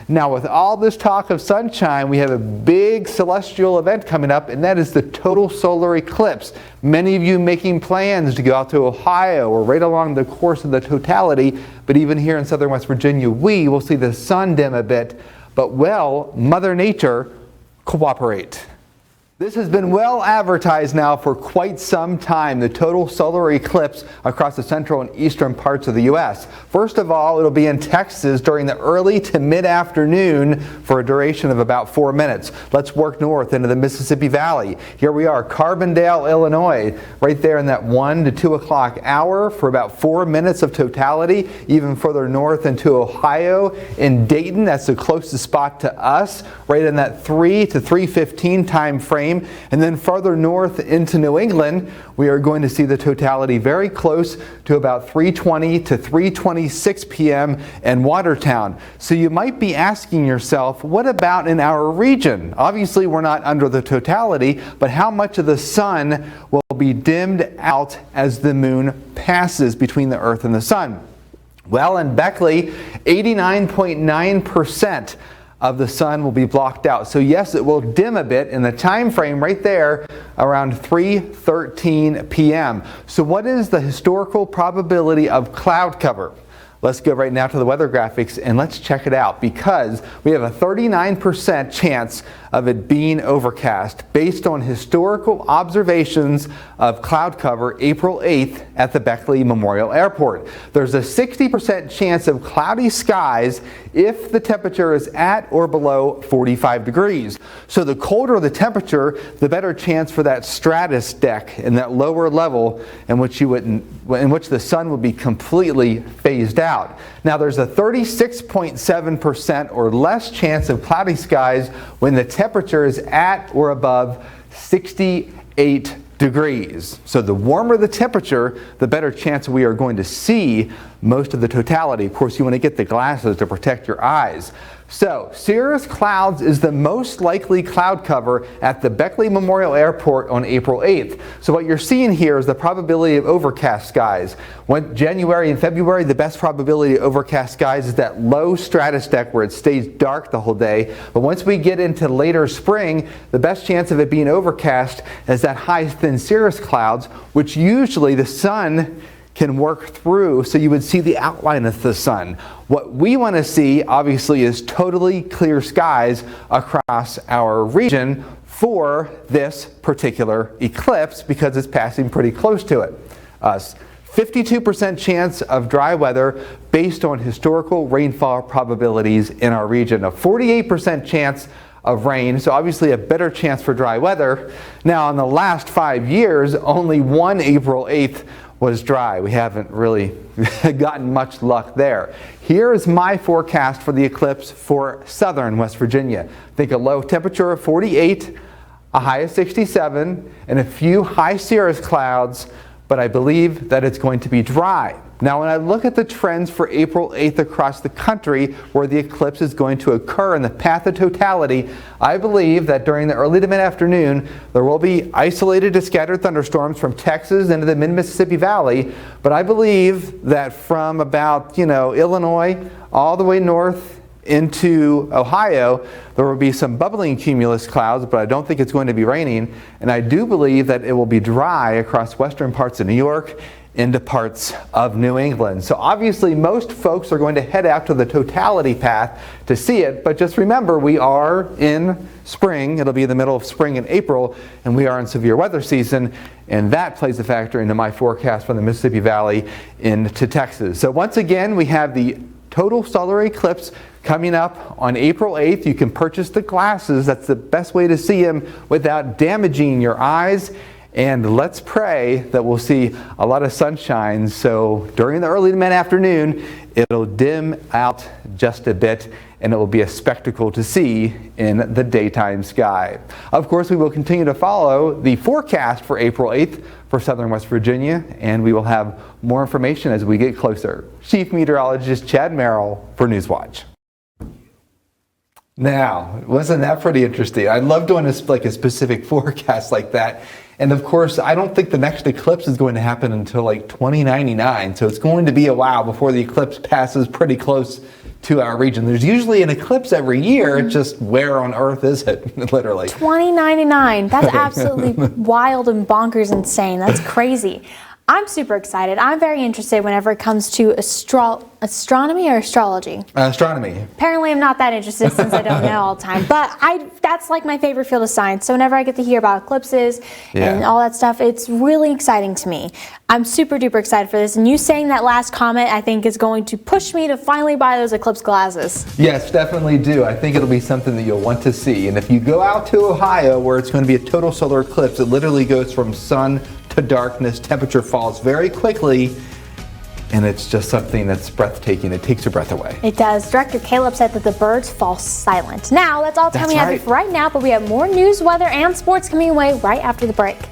Now, with all this talk of sunshine, we have a big celestial event coming up, and that is the total solar eclipse. Many of you making plans to go out to Ohio or right along the course of the totality, but even here in southern West Virginia, we will see the sun dim a bit, but will Mother Nature cooperate? This has been well advertised now for quite some time, the total solar eclipse across the central and eastern parts of the U.S. First of all, it'll be in Texas during the early to mid-afternoon for a duration of about 4 minutes. Let's work north into the Mississippi Valley. Here we are, Carbondale, Illinois, right there in that 1 to 2 o'clock hour for about 4 minutes of totality. Even further north into Ohio, in Dayton, that's the closest spot to us, right in that 3 to 3:15 time frame. And then farther north into New England, we are going to see the totality very close to about 3:20 to 3:26 p.m. in Watertown. So you might be asking yourself, what about in our region? Obviously, we're not under the totality, but how much of the sun will be dimmed out as the moon passes between the Earth and the sun? Well, in Beckley, 89.9% of the sun will be blocked out. So yes, it will dim a bit in the time frame right there around 3:13 p.m. So what is the historical probability of cloud cover? Let's go right now to the weather graphics and let's check it out, because we have a 39% chance of it being overcast based on historical observations of cloud cover April 8th at the Beckley Memorial Airport. There's a 60% chance of cloudy skies if the temperature is at or below 45 degrees. So the colder the temperature, the better chance for that stratus deck in that lower level in which the sun would be completely phased out. Now there's a 36.7% or less chance of cloudy skies when the temperature is at or above 68 degrees. So the warmer the temperature, the better chance we are going to see most of the totality. Of course, you want to get the glasses to protect your eyes. So cirrus clouds is the most likely cloud cover at the Beckley Memorial Airport on April 8th. So what you're seeing here is the probability of overcast skies. When January and February, the best probability of overcast skies is that low stratus deck where it stays dark the whole day. But once we get into later spring, the best chance of it being overcast is that high thin cirrus clouds, which usually the sun can work through, so you would see the outline of the sun. What we want to see, obviously, is totally clear skies across our region for this particular eclipse because it's passing pretty close to it. 52% chance of dry weather based on historical rainfall probabilities in our region. A 48% chance of rain, so obviously a better chance for dry weather. Now, in the last 5 years, only one April 8th was dry. We haven't really gotten much luck there. Here is my forecast for the eclipse for southern West Virginia. Think a low temperature of 48, a high of 67, and a few high cirrus clouds, but I believe that it's going to be dry. Now, when I look at the trends for April 8th across the country where the eclipse is going to occur in the path of totality, I believe that during the early to mid-afternoon, there will be isolated to scattered thunderstorms from Texas into the mid-Mississippi Valley. But I believe that from about, Illinois all the way north into Ohio, there will be some bubbling cumulus clouds, but I don't think it's going to be raining. And I do believe that it will be dry across western parts of New York into parts of New England. So obviously most folks are going to head out to the totality path to see it, but just remember we are in spring. It'll be in the middle of spring in April, and we are in severe weather season, and that plays a factor into my forecast from the Mississippi Valley into Texas. So once again, we have the total solar eclipse coming up on April 8th. You can purchase the glasses. That's the best way to see them without damaging your eyes. And let's pray that we'll see a lot of sunshine. So during the early to mid-afternoon, it'll dim out just a bit, and it will be a spectacle to see in the daytime sky. Of course, we will continue to follow the forecast for April 8th for southern West Virginia, and we will have more information as we get closer. Chief Meteorologist Chad Merrill for Newswatch. Now, wasn't that pretty interesting? I love doing a specific forecast like that. And of course, I don't think the next eclipse is going to happen until like 2099. So it's going to be a while before the eclipse passes pretty close to our region. There's usually an eclipse every year. It's just where on earth is it, literally? 2099. That's absolutely wild and bonkers insane. That's crazy. I'm super excited. I'm very interested whenever it comes to astronomy or astrology. Astronomy. Apparently I'm not that interested since I don't know all the time, but that's like my favorite field of science. So whenever I get to hear about eclipses and all that stuff, it's really exciting to me. I'm super duper excited for this, and you saying that last comment I think is going to push me to finally buy those eclipse glasses. Yes, definitely do. I think it'll be something that you'll want to see. And if you go out to Ohio where it's going to be a total solar eclipse, it literally goes from sun to darkness, temperature falls very quickly, and it's just something that's breathtaking. It takes your breath away. It does. Director Caleb said that the birds fall silent. Now, that's all the time we have for right now, but we have more news, weather, and sports coming away right after the break.